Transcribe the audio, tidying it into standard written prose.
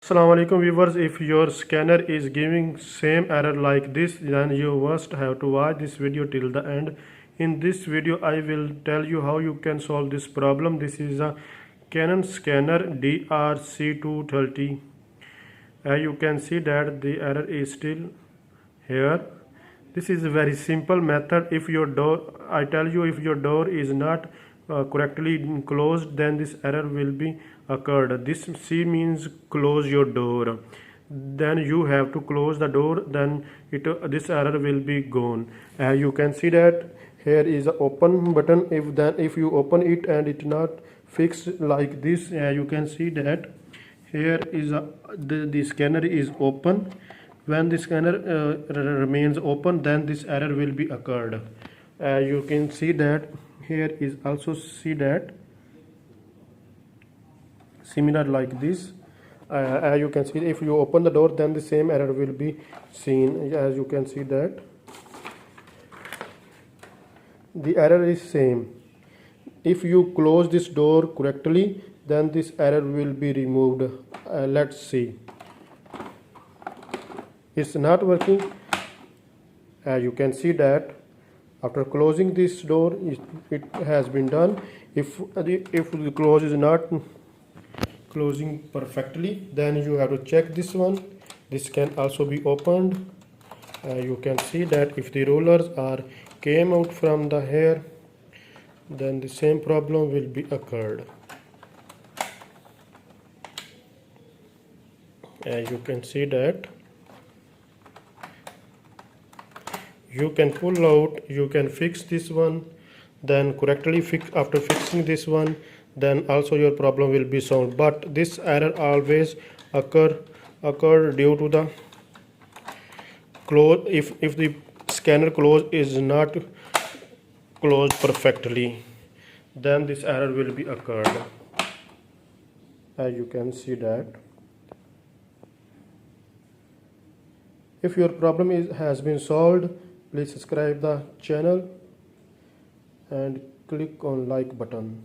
Assalamu alaikum viewers. If your scanner is giving same error like this, then you must have to watch this video till the end. In this video I will tell you how you can solve this problem. This is a Canon scanner DRC230. You can see that the error is still here. This is a very simple method. If your door, I tell you, if your door is not correctly closed, then this error will be occurred. This C means close your door. Then you have to close the door, then this error will be gone. You can see that here is a open button. If you open it and it not fixed like this, you can see that here is the scanner is open. When the scanner remains open, then this error will be occurred. You can see that here is also see that similar like this. You can see if you open the door, then the same error will be seen. As you can see that the error is same. If you close this door correctly, then this error will be removed. Let's see. It's not working. You can see that after closing this door, it has been done. If the close is not closing perfectly, then you have to check this one. This can also be opened. You can see that if the rollers are came out from the hair, then the same problem will be occurred. You can see that you can pull out, you can fix this one, then correctly fix. After fixing this one, then also your problem will be solved. But this error always occur due to the close. If the scanner close is not closed perfectly, then this error will be occurred. As you can see that. If your problem has been solved, please subscribe the channel and click on like button.